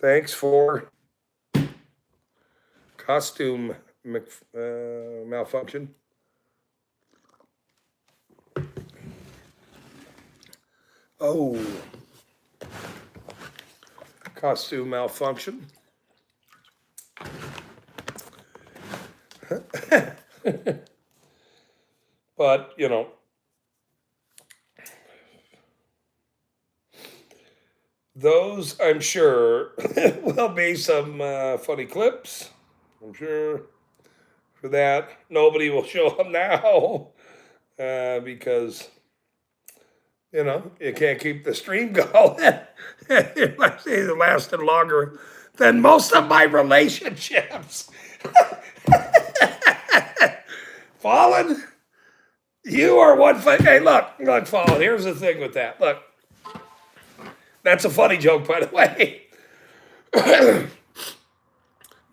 Thanks for costume malfunction. Oh, costume malfunction. But, those, I'm sure, will be some funny clips. I'm sure for that. Nobody will show up now because, you can't keep the stream going. It lasted longer than most of my relationships. Fallen, you are one. Hey, look, Fallen. Here's the thing with that. Look, that's a funny joke, by the way.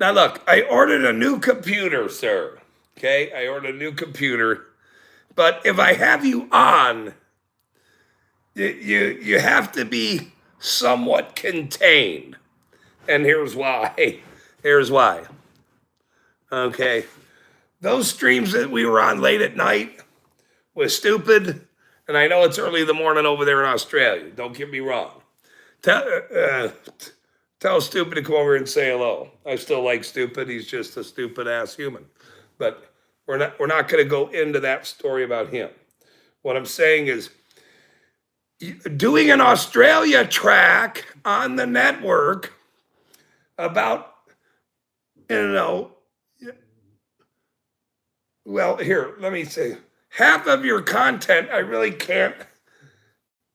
Now, look, I ordered a new computer, sir. Okay, I ordered a new computer, but if I have you on, you have to be somewhat contained, and here's why. Here's why. Okay, those streams that we were on late at night was stupid, and I know it's early in the morning over there in Australia. Don't get me wrong. Tell Stupid to come over and say hello. I still like Stupid. He's just a stupid ass human. But we're not going to go into that story about him. What I'm saying is doing an Australia track on the network about, well, here, let me say, half of your content I really can't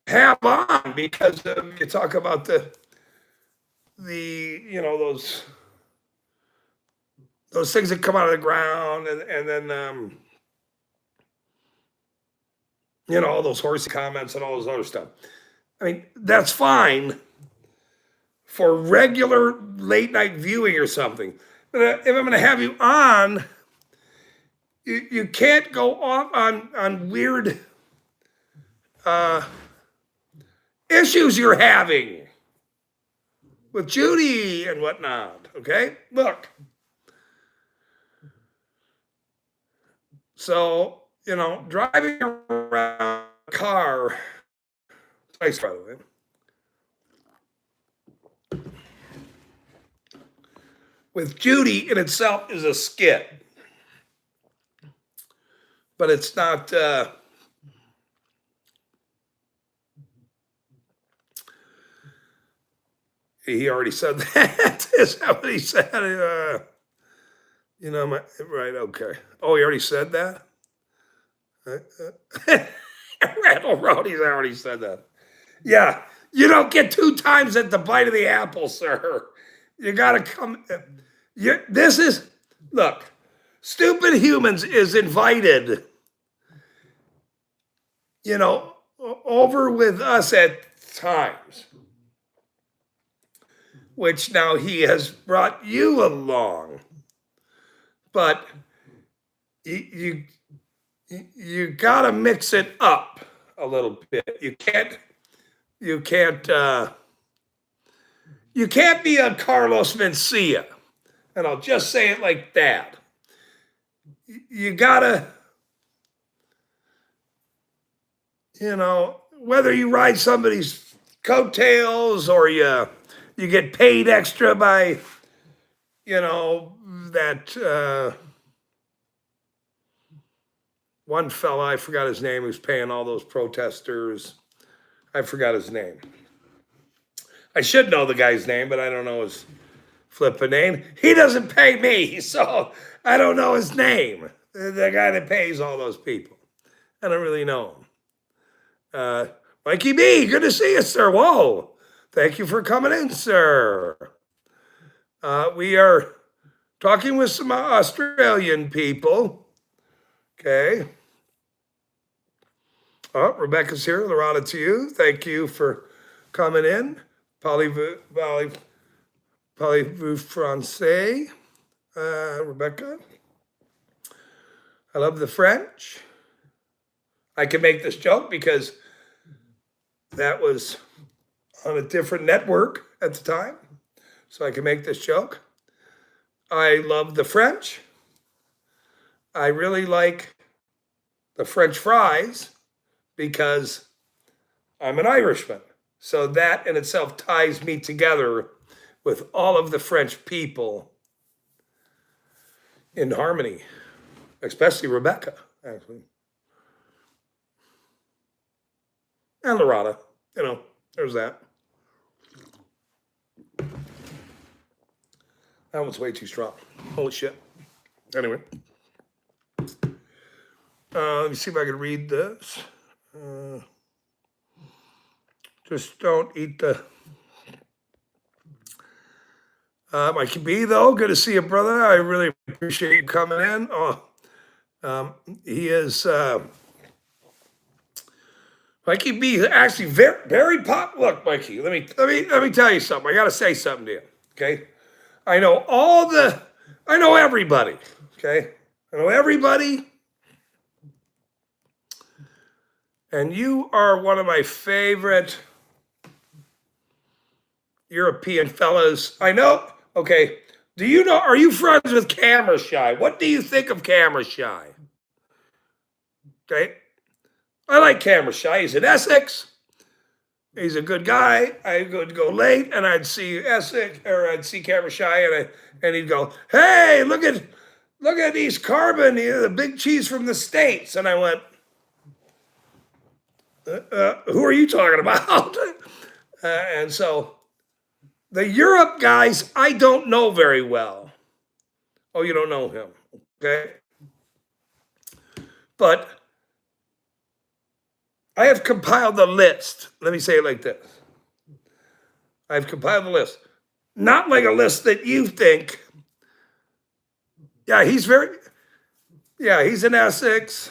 have on because you talk about the those things that come out of the ground and then all those horsey comments and all those other stuff. I mean, that's fine for regular late night viewing or something. But if I'm going to have you on, you can't go off on weird issues you're having with Judy and whatnot. Okay, look. So driving around a car. Nice, by the way. With Judy in itself is a skit, but it's not. He already said that. Is that what he said? Right, okay. Oh, he already said that? Randall wrote, he's already said that. Yeah, you don't get 2 times at the bite of the apple, sir. You gotta come. Look, Stupid Humans is invited, over with us at times. Which now he has brought you along. But you gotta mix it up a little bit. You can't be a Carlos Mencia. And I'll just say it like that. You gotta, whether you ride somebody's coattails or you get paid extra by, that one fella, I forgot his name, who's paying all those protesters. I forgot his name. I should know the guy's name, but I don't know his flipping name. He doesn't pay me, so I don't know his name. The guy that pays all those people. I don't really know him. Mikey B, good to see you, sir. Whoa. Thank you for coming in, sir. We are talking with some Australian people. Okay. Oh, Rebecca's here. Loretta, to you. Thank you for coming in. Parlez-vous français, Rebecca? I love the French. I can make this joke because that was on a different network at the time. so I can make this joke. I love the French. I really like the French fries because I'm an Irishman. So that in itself ties me together with all of the French people in harmony, especially Rebecca, actually. And Loretta, there's that. That one's way too strong. Holy shit. Anyway. Let me see if I can read this. Just don't eat the... Mikey B, though, good to see you, brother. I really appreciate you coming in. He is... Mikey B is actually very pop. Look, Mikey, let me tell you something. I got to say something to you, okay? I know everybody, okay? I know everybody. And you are one of my favorite European fellas. I know. Okay. Are you friends with Camera Shy? What do you think of Camera Shy? Okay. I like Camera Shy. He's in Essex. He's a good guy. I would go late and I'd see Essex, or I'd see Camera Shy, and he'd go, "Hey, look at East Carbon, the big cheese from the States." And I went, who are you talking about? And so the Europe guys, I don't know very well. Oh, you don't know him. Okay. But I have compiled the list. Let me say it like this. I've compiled the list. Not like a list that you think. Yeah, he's in Essex.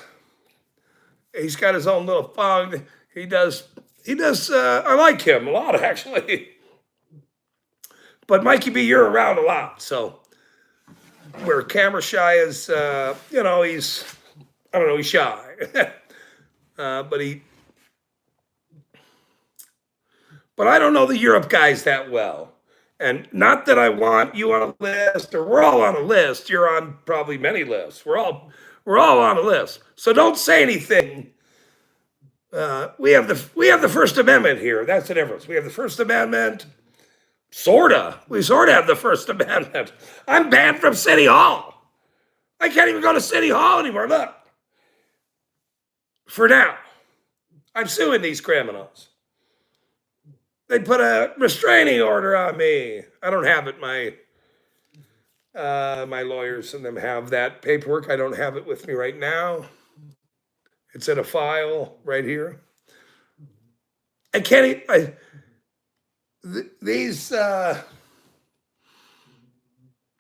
He's got his own little fog. He does, I like him a lot, actually. But Mikey B, you're around a lot. So where Camera Shy is, he's shy. But I don't know the Europe guys that well. And not that I want you on a list, or we're all on a list. You're on probably many lists. We're all on a list. So don't say anything. We have the First Amendment here. That's the difference. We have the First Amendment. We sorta have the First Amendment. I'm banned from City Hall. I can't even go to City Hall anymore. Look. For now. I'm suing these criminals. They put a restraining order on me. I don't have it. My lawyers and them have that paperwork. I don't have it with me right now. It's in a file right here. I can't. I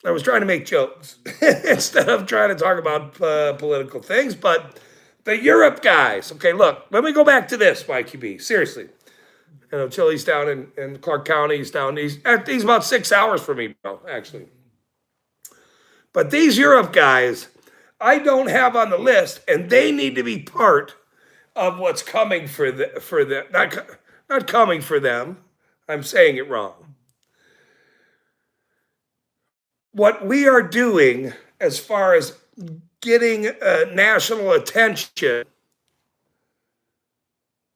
was trying to make jokes instead of trying to talk about political things, but the Europe guys. Okay, look. Let me go back to this, Mikey B. Seriously. Chili's down in Clark County. He's about 6 hours from me, bro, actually. But these Europe guys, I don't have on the list, and they need to be part of what's coming for them. Not coming for them. I'm saying it wrong. What we are doing as far as getting national attention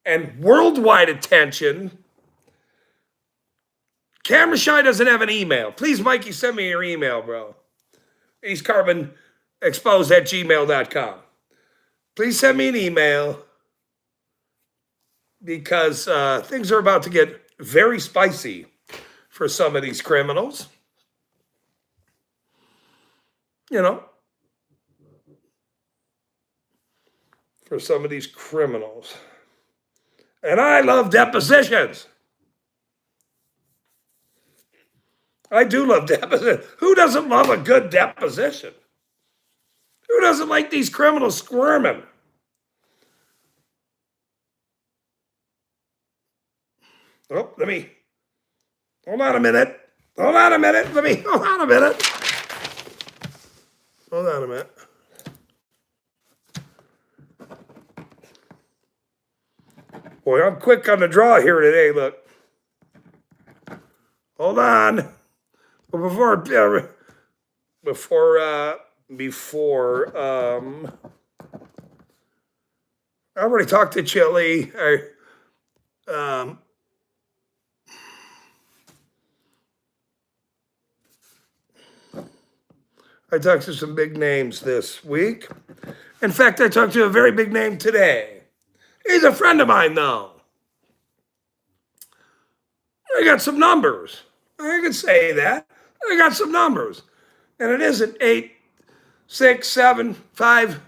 and worldwide attention. Camera Shy doesn't have an email. Please, Mikey, send me your email, bro. EastCarbonExposed@gmail.com. Please send me an email because things are about to get very spicy for some of these criminals. For some of these criminals. And I love depositions. I do love depositions. Who doesn't love a good deposition? Who doesn't like these criminals squirming? Oh, hold on a minute. Hold on a minute. Boy, I'm quick on the draw here today, look. Hold on. But before, I already talked to Chili. Um, I talked to some big names this week. In fact, I talked to a very big name today. He's a friend of mine, though. I got some numbers. I can say that. I got some numbers. And it isn't 8, 6, 7, 5.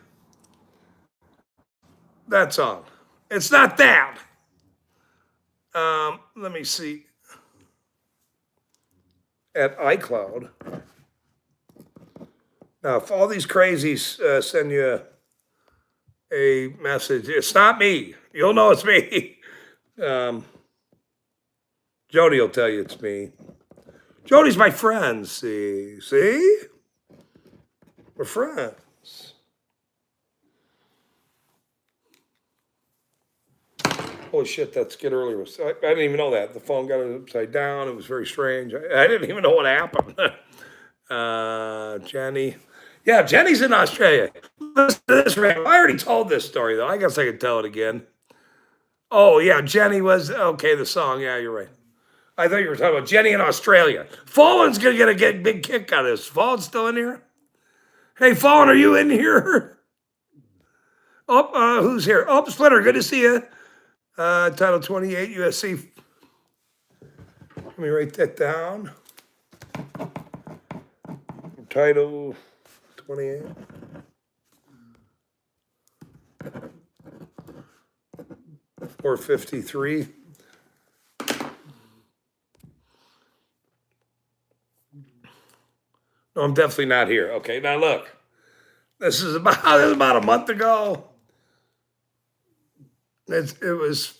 That song. It's not that. Let me see. At iCloud. Now, if all these crazies send you a message, it's not me. You'll know it's me. Jody will tell you it's me. Jody's my friend. See? We're friends. Holy shit, that's Skid earlier. I didn't even know that. The phone got it upside down. It was very strange. I didn't even know what happened. Jenny. Yeah, Jenny's in Australia. Listen to this, Ray. I already told this story, though. I guess I could tell it again. Oh, yeah, Jenny was, okay, the song. Yeah, you're right. I thought you were talking about Jenny in Australia. Fallen's going to get a big kick out of this. Fallen still in here? Hey, Fallen, are you in here? Oh, who's here? Oh, Splitter, good to see you. Title 28, USC. Let me write that down. Title 28. $453. No, I'm definitely not here. Okay, now look. This is about a month ago. It was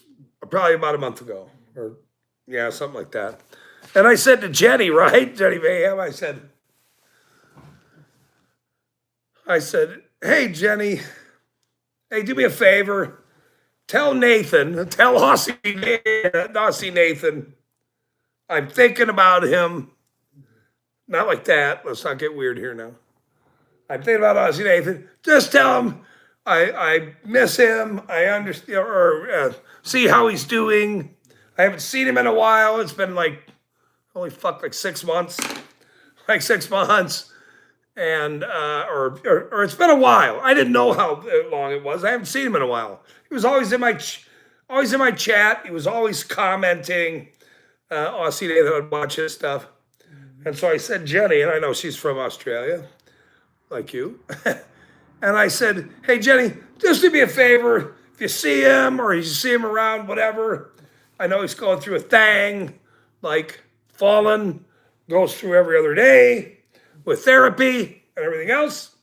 probably about a month ago, or yeah, something like that. And I said to Jenny, right, Jenny Mayhem, I said, hey, Jenny, hey, do me a favor. Tell Aussie Nathan, I'm thinking about him. Not like that. Let's not get weird here now. I'm thinking about Aussie Nathan. Just tell him I miss him. I understand, or see how he's doing. I haven't seen him in a while. It's been like, holy fuck, like 6 months. Like 6 months. And, or it's been a while. I didn't know how long it was. I haven't seen him in a while. He was always in my chat. He was always commenting. Aussie Nathan would watch his stuff. And so I said, Jenny, and I know she's from Australia, like you. And I said, hey, Jenny, just do me a favor. If you see him or you see him around, whatever, I know he's going through a thing, like Fallen goes through every other day with therapy and everything else.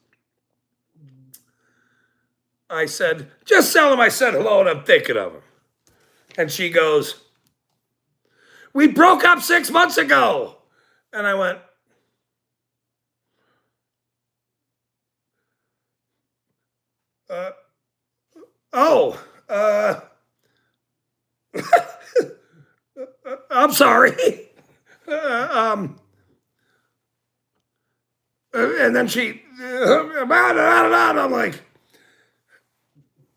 I said, just tell him I said hello and I'm thinking of him. And she goes, we broke up 6 months ago. And I went, I'm sorry. And then she, I'm like,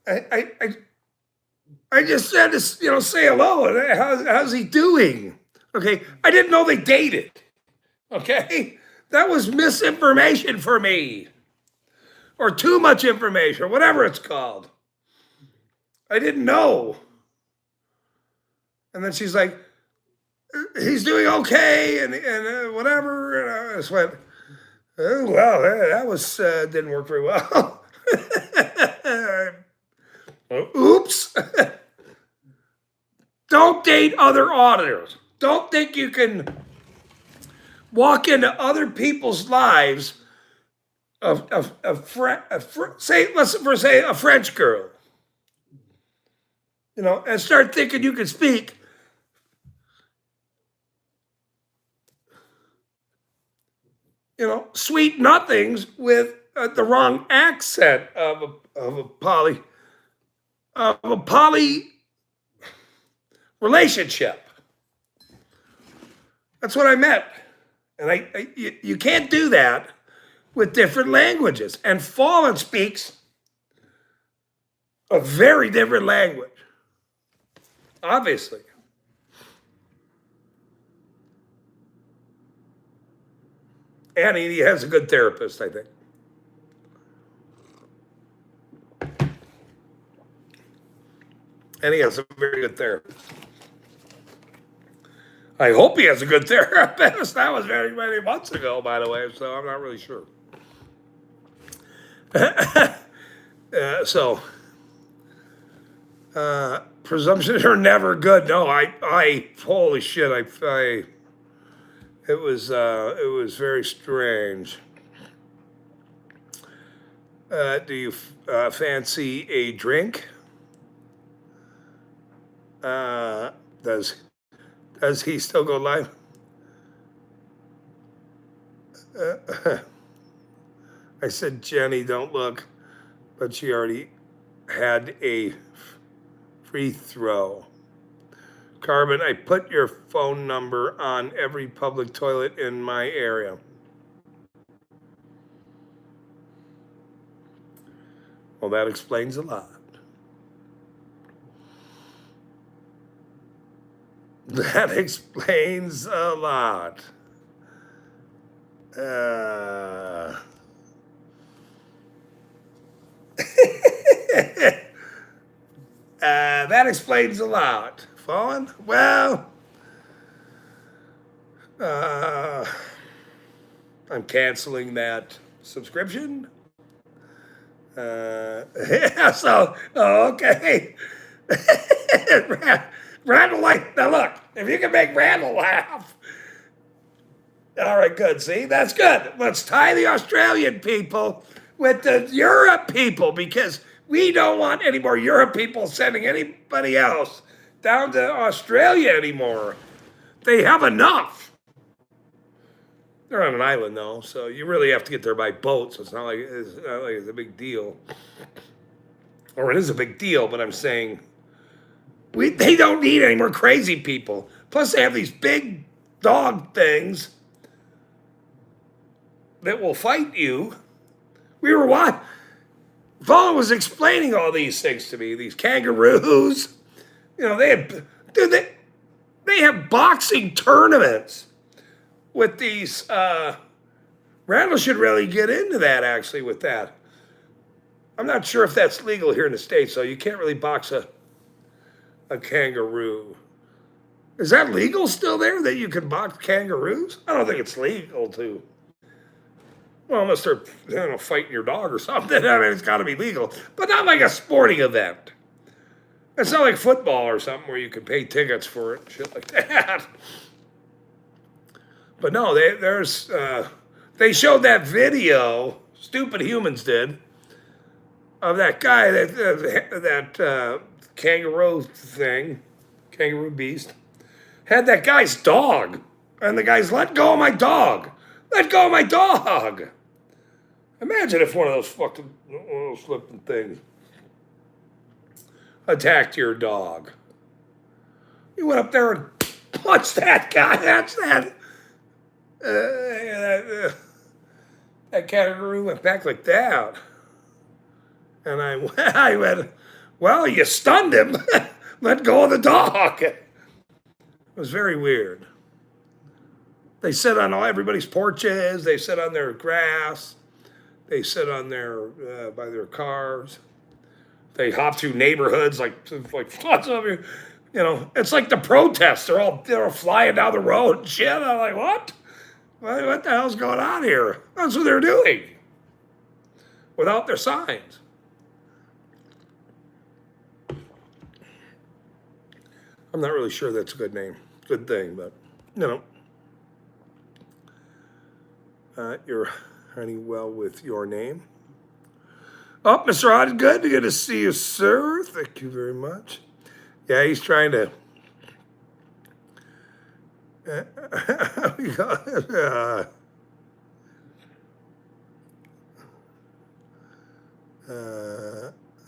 I just said to, say hello. And how's he doing? Okay. I didn't know they dated. Okay. That was misinformation for me. Or too much information, or whatever it's called. I didn't know. And then she's like, he's doing okay, and whatever. And I just went, oh, well, that was didn't work very well. Oops. Don't date other auditors. Don't think you can walk into other people's lives say a French girl, and start thinking you can speak sweet nothings with the wrong accent of a poly relationship. That's what I meant. And you can't do that with different languages. And Fallen speaks a very different language, obviously. And he has a good therapist, I think. And he has a very good therapist. I hope he has a good therapist. That was very many months ago, by the way, so I'm not really sure. Presumptions are never good. No, holy shit, it was very strange. Do you fancy a drink? Does he still go live? I said, Jenny, don't look, but she already had a free throw. Carbon, I put your phone number on every public toilet in my area. Well, that explains a lot. That explains a lot. That explains a lot. Fallen? Well, I'm canceling that subscription. Yeah, so, okay. Randall, now look, if you can make Randall laugh. All right, good. See, that's good. Let's tie the Australian people with the Europe people, because we don't want any more Europe people sending anybody else down to Australia anymore. They have enough. They're on an island, though, so you really have to get there by boat, so it's not like it's a big deal. Or it is a big deal, but I'm saying they don't need any more crazy people. Plus, they have these big dog things that will fight you. We were watching. Vaughn was explaining all these things to me. These kangaroos, they have boxing tournaments with these. Randall should really get into that, actually, with that. I'm not sure if that's legal here in the States, so you can't really box a kangaroo. Is that legal still there, that you can box kangaroos? I don't think it's legal to. Well, unless they're fighting your dog or something. I mean, it's got to be legal, but not like a sporting event. It's not like football or something where you can pay tickets for it, shit like that. But no, they showed that video. Stupid Humans did, of that guy that kangaroo thing, kangaroo beast, had that guy's dog, and the guy's, let go of my dog. Let go of my dog. Imagine if one of those flipping things attacked your dog. You went up there and punched that guy. That's that. That kangaroo went back like that. And I went, well, you stunned him. Let go of the dog. It was very weird. They sit on everybody's porches. They sit on their grass. They sit on by their cars. They hop through neighborhoods like lots of you. It's like the protests. They're all flying down the road and shit. I'm like, what? What the hell's going on here? That's what they're doing without their signs. I'm not really sure that's a good thing, but you're hunting well with your name. Oh, Mr. Odd, good to see you, sir. Thank you very much. Yeah, he's trying to.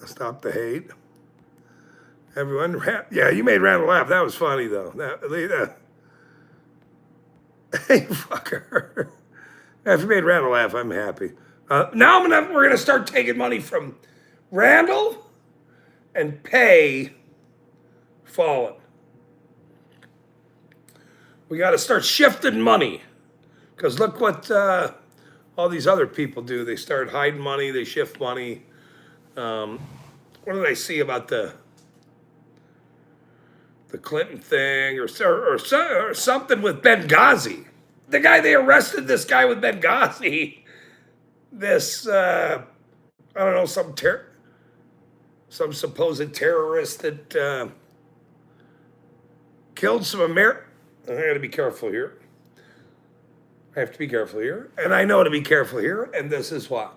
Stop the hate. Everyone, yeah, you made Randall laugh. That was funny, though. Hey, fucker. If you made Randall laugh, I'm happy. Now we're gonna start taking money from Randall and pay Fallen. We got to start shifting money because look what all these other people do. They start hiding money. They shift money. What did I see about the Clinton thing or something with Benghazi? The guy they arrested, this guy with Benghazi, this I don't know, some supposed terrorist that killed some Americans. I got to be careful here. I have to be careful here, and I know to be careful here. And this is what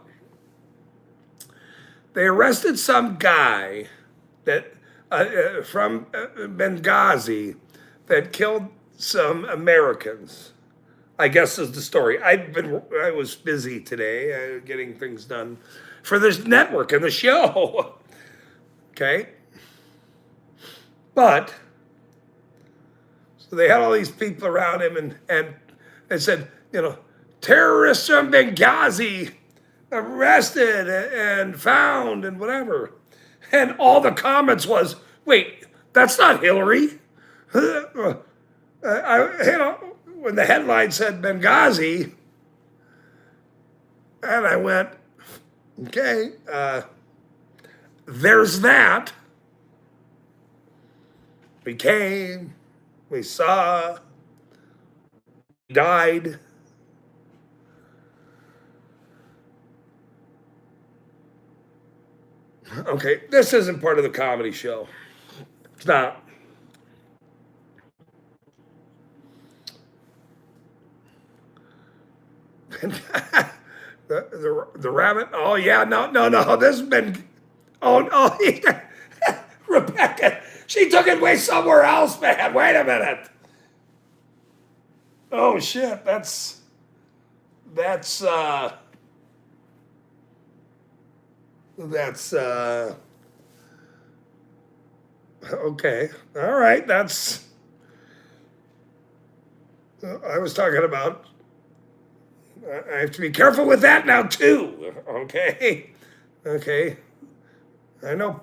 they arrested some guy that from Benghazi that killed some Americans. I guess is the story. I was busy today getting things done for this network and the show. Okay, but so they had all these people around him, and they said, terrorists from Benghazi arrested and found and whatever. And all the comments was, wait, that's not Hillary. When the headline said Benghazi, and I went, okay, there's that. We came, we saw, died. Okay, this isn't part of the comedy show. It's not. the rabbit. Oh yeah, no. This has been. Oh, Rebecca. She took it way somewhere else, man. Wait a minute. Oh shit. That's. Okay. All right. I was talking about. I have to be careful with that now too. Okay. Okay. I know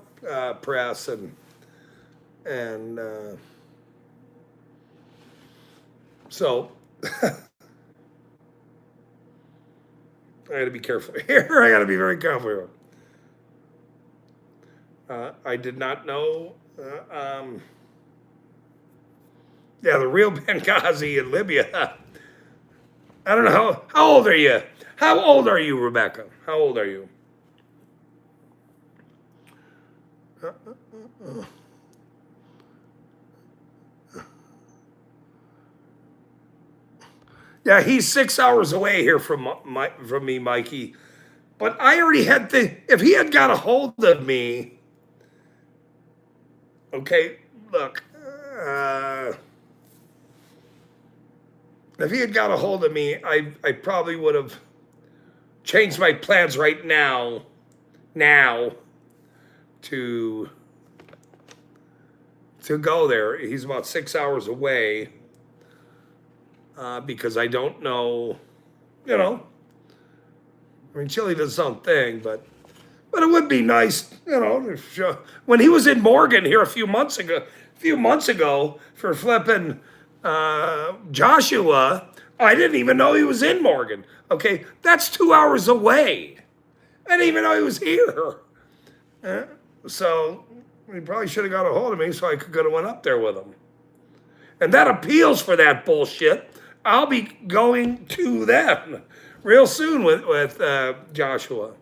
press and so I got to be careful here. I got to be very careful here. I did not know. Yeah, the real Benghazi in Libya. I don't know how old are you? How old are you, Rebecca? How old are you? Yeah, he's 6 hours away here from me, Mikey. But I already had if he had got a hold of me. Okay, look. If he had got a hold of me, I probably would have changed my plans right now to go there. He's about 6 hours away because I don't know, I mean, Chile does its own thing, but it would be nice, when he was in Morgan here a few months ago for flipping Joshua, I didn't even know he was in Morgan. Okay, that's 2 hours away. I didn't even know he was here. So he probably should have got a hold of me so I could have went up there with him. And that appeals for that bullshit. I'll be going to them real soon with Joshua.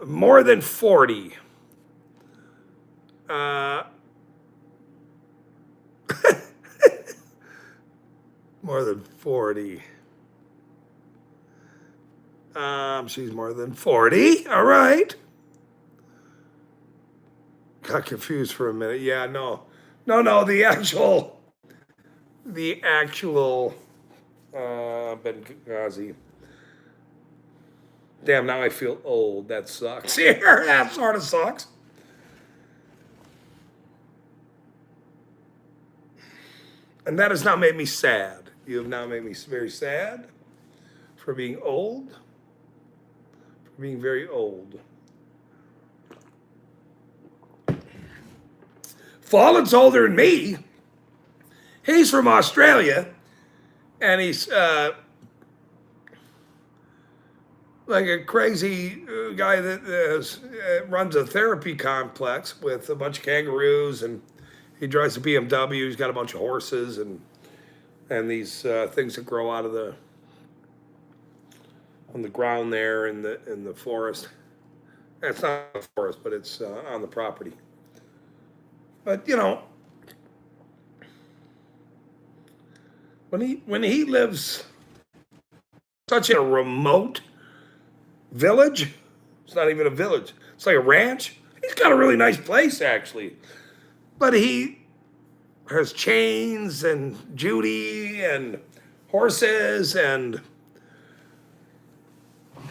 More than 40. More than 40. She's more than 40. All right. Got confused for a minute. Yeah, no. The actual Benghazi. Damn, now I feel old. That sucks. Here, that sort of sucks. And that has now made me sad. You have now made me very sad for being old, for being very old. Fallen's older than me. He's from Australia, and he's like a crazy guy that runs a therapy complex with a bunch of kangaroos, and he drives a BMW. He's got a bunch of horses and these things that grow out of on the ground there in the forest. It's not a forest, but it's on the property. But you know, when he lives such a remote village, it's not even a village. It's like a ranch. He's got a really nice place actually, but he has chains and Judy and horses, and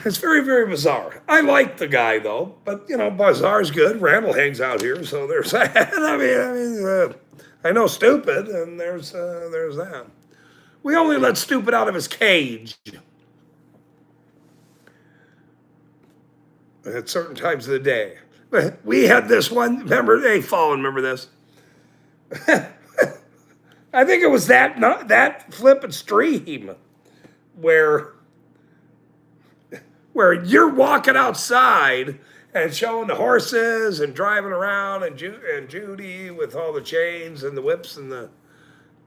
it's very, very bizarre. I like the guy though, but you know, bizarre's good. Randall hangs out here, so there's that. I know stupid, and there's that. We only let stupid out of his cage at certain times of the day. We had this one. Remember, hey, Fallen, remember this? I think it was that flipping stream where you're walking outside and showing the horses and driving around and Judy with all the chains and the whips and the,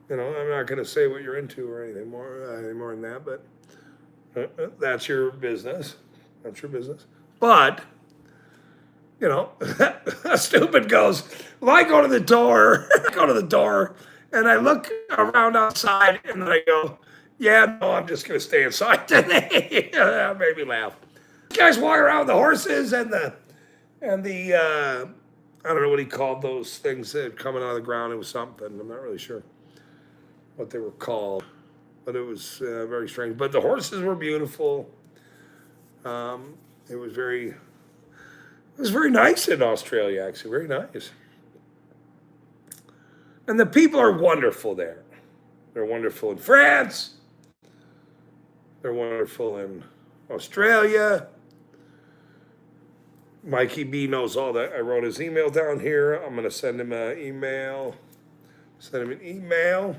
you know, I'm not going to say what you're into or anything more than that, but that's your business. That's your business. But, you know, stupid goes, well, I go to the door, and I look around outside, and then I go, yeah, no, I'm just going to stay inside today. That made me laugh. Guys walking around with the horses and the I don't know what he called those things that coming out of the ground. It was something. I'm not really sure what they were called, but it was very strange. But the horses were beautiful. It was very nice in Australia, actually, very nice. And the people are wonderful there. They're wonderful in France. They're wonderful in Australia. Mikey B knows all that. I wrote his email down here. I'm going to send him an email. Send him an email.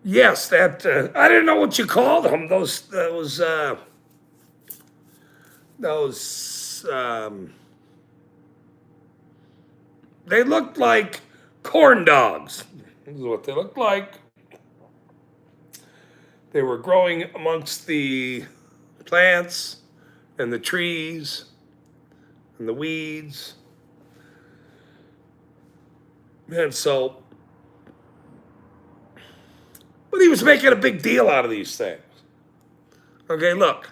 Yes, that I didn't know what you called them. They looked like corn dogs. This is what they looked like. They were growing amongst the plants and the trees and the weeds. And so, but he was making a big deal out of these things. Okay, look.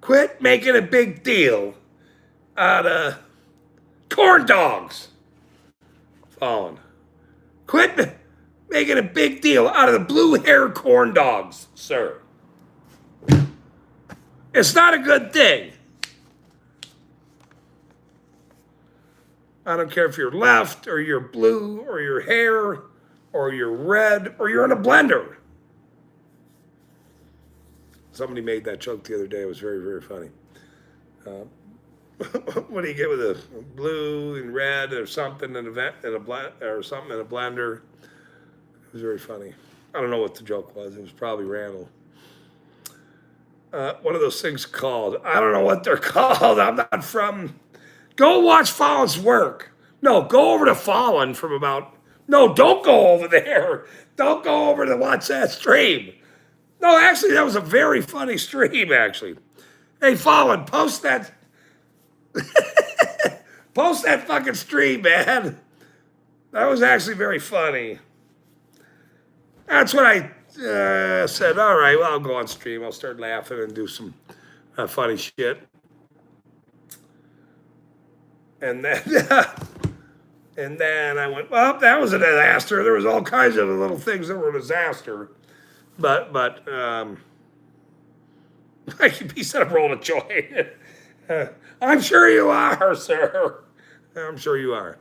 Quit making a big deal out of corn dogs. Fallen. Quit making a big deal out of the blue-haired corn dogs, sir. It's not a good thing. I don't care if you're left or you're blue or you're hair or you're red or you're in a blender. Somebody made that joke the other day. It was very, very funny. What do you get with a blue and red or something in a blender? It was very funny. I don't know what the joke was. It was probably Randall. What are those things called? I don't know what they're called. I'm not from. Go watch Fallen's work. No, go over to Fallen from about. No, don't go over there. Don't go over to watch that stream. No, actually, that was a very funny stream, actually. Hey, Fallen, post that. Post that fucking stream, man. That was actually very funny. That's what I said. All right, well, I'll go on stream. I'll start laughing and do some funny shit. And then, I went, well, that was a disaster. There was all kinds of little things that were a disaster. But he said I'm rolling a joint. I'm sure you are, sir. I'm sure you are.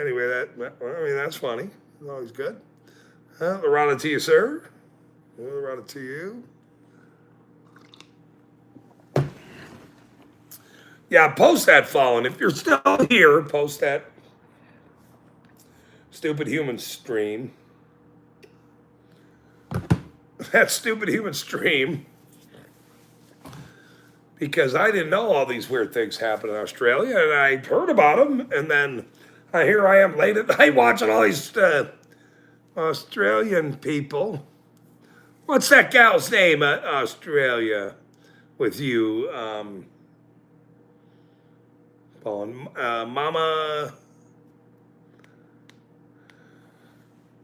Anyway, that's funny. It's always good. Lorana to you, sir. Lorana to you. Yeah, post that, Fallen. If you're still here, post that stupid human stream. That stupid human stream. Because I didn't know all these weird things happen in Australia, and I heard about them, and then here I am late at night watching all these Australian people. What's that gal's name at Australia with you? Mama.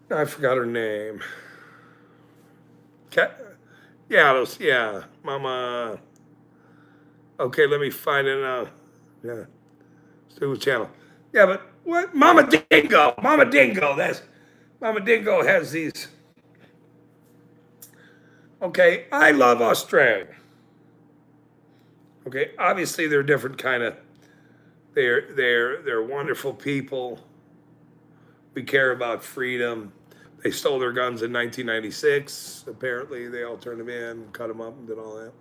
I forgot her name. Yeah, Mama. Okay, let me find it now. Yeah, Stupid Channel. Yeah, but what? Mama Dingo. Mama Dingo. Mama Dingo has these. Okay, I love Australia. Okay, obviously they're different kind of. They're wonderful people. We care about freedom. They stole their guns in 1996. Apparently, they all turned them in, cut them up, and did all that.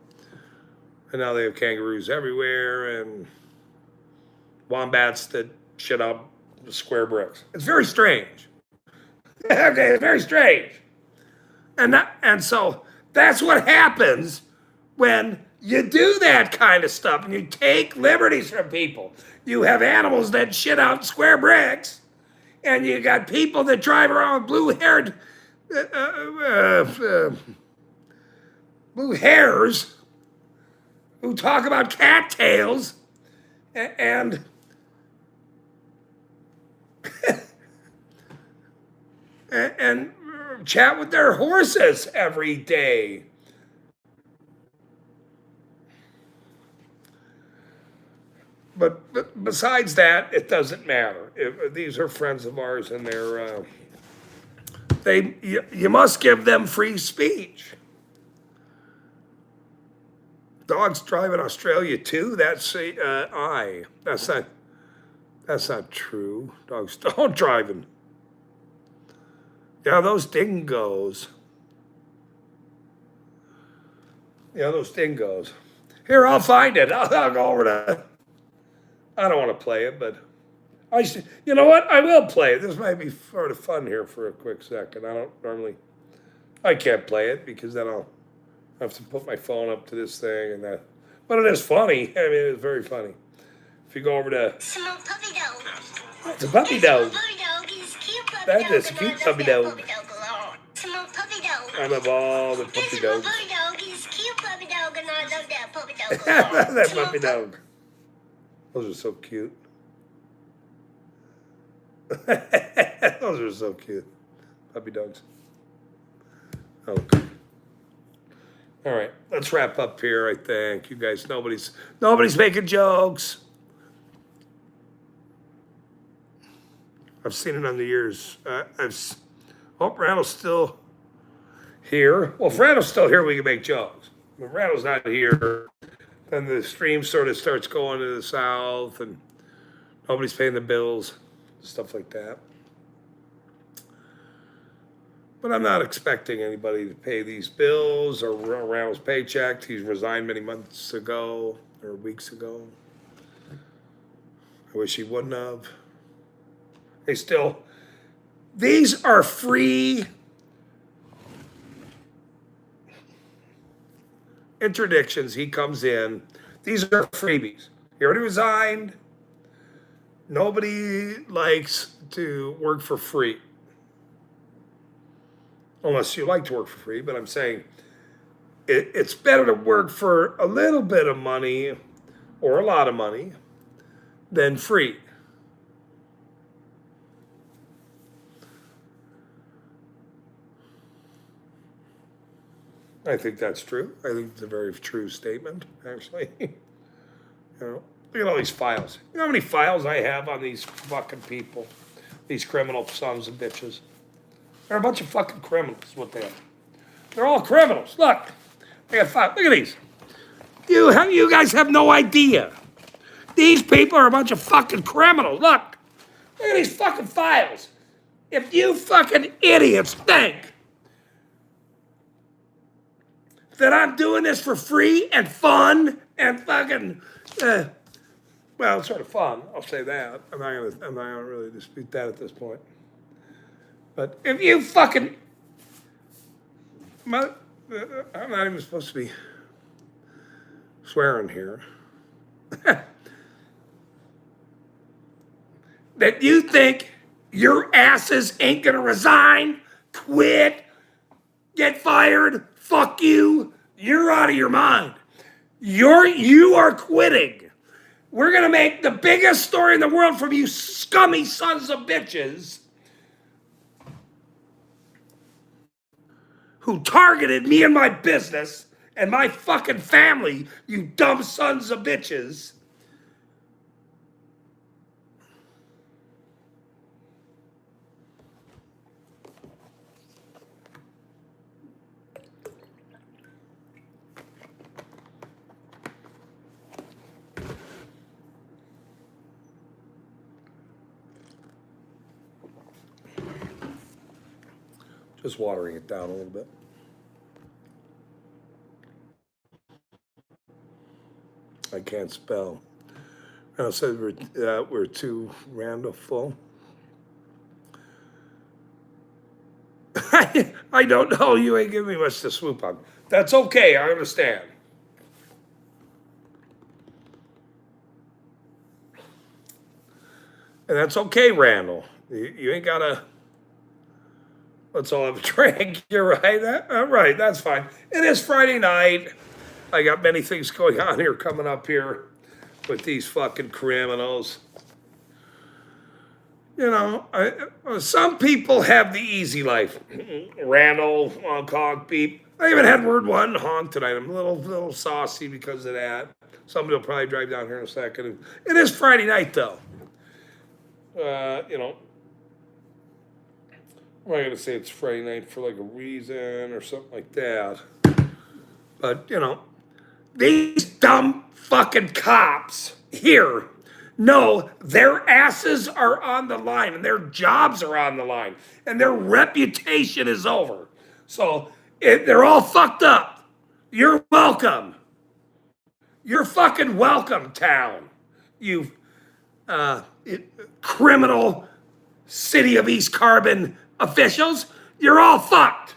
And now they have kangaroos everywhere and wombats that shit up square bricks. It's very strange. Okay, it's very strange. And so that's what happens when you do that kind of stuff and you take liberties from people. You have animals that shit out square bricks, and you got people that drive around with blue hairs who talk about cattails and and chat with their horses every day. But besides that, it doesn't matter. These are friends of ours, and you must give them free speech. Dogs drive in Australia too. That's not true. Dogs don't drive in. Yeah, those dingoes. Here, I'll find it. I'll go over to. I don't want to play it, but you know what? I will play it. This might be sort of fun here for a quick second. I can't play it because then I'll have to put my phone up to this thing and that. But it is funny. I mean, it is very funny. If you go over to. Small puppy dog. It's a puppy dog. He's cute puppy That dog. is a cute puppy dog. Small puppy dog. I love all the puppy dogs. Puppy dog. He's cute puppy dog, and I love that puppy dog. That puppy dog. Those are so cute. Those are so cute. Puppy dogs. Okay. All right, let's wrap up here, I think. You guys, nobody's making jokes. I've seen it on the years. Randall's still here. Well, if Randall's still here, we can make jokes. If Randall's not here, then the stream sort of starts going to the south and nobody's paying the bills, stuff like that. But I'm not expecting anybody to pay these bills or Randall's paycheck. He's resigned many months ago or weeks ago. I wish he wouldn't have. These are free interdictions. He comes in. These are freebies. He already resigned. Nobody likes to work for free. Unless you like to work for free, but I'm saying it's better to work for a little bit of money or a lot of money than free. I think that's true. I think it's a very true statement, actually. Look at all these files. You know how many files I have on these fucking people? These criminal sons of bitches. They're a bunch of fucking criminals, what they are. They're all criminals. Look, I got five. Look at these. You guys have no idea. These people are a bunch of fucking criminals. Look at these fucking files. If you fucking idiots think that I'm doing this for free and fun and fucking, well, it's sort of fun. I'll say that. I'm not gonna really dispute that at this point. But if you fucking, I'm not even supposed to be swearing here. That you think your asses ain't gonna resign, quit, get fired, fuck you, you're out of your mind. You are quitting. We're gonna make the biggest story in the world from you scummy sons of bitches who targeted me and my business and my fucking family, you dumb sons of bitches. Just watering it down a little bit. I can't spell. Randall said we're too Randall-ful. I don't know. You ain't giving me much to swoop on. That's okay. I understand. And that's okay, Randall. You ain't gotta. Let's all have a drink. You're right. All right, that's fine. It is Friday night. I got many things going on here coming up here with these fucking criminals. You know, some people have the easy life. Randall, honk, honk, beep. I even had word one honk tonight. I'm a little saucy because of that. Somebody will probably drive down here in a second. It is Friday night, though. You know, I'm not going to say it's Friday night for like a reason or something like that. But, you know, these dumb fucking cops here know their asses are on the line and their jobs are on the line and their reputation is over. So they're all fucked up. You're welcome. You're fucking welcome, town. You criminal city of East Carbon officials, you're all fucked.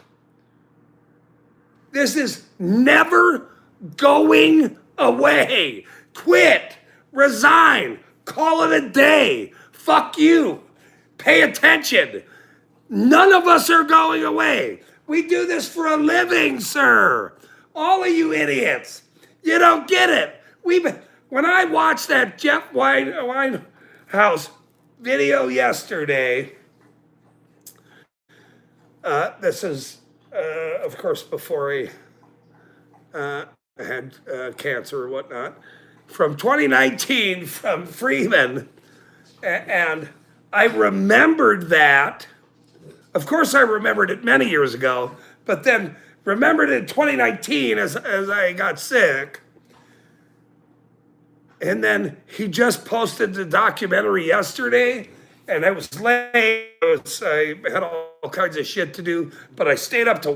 This is never going away. Quit, resign, call it a day. Fuck you. Pay attention. None of us are going away. We do this for a living, sir. All of you idiots. You don't get it. When I watched that Jeff Winehouse video yesterday, this is, of course, before I had cancer or whatnot, from 2019 from Freeman. And I remembered that. Of course, I remembered it many years ago, but then remembered it in 2019 as I got sick. And then he just posted the documentary yesterday, and I was late. I had all kinds of shit to do, but I stayed up to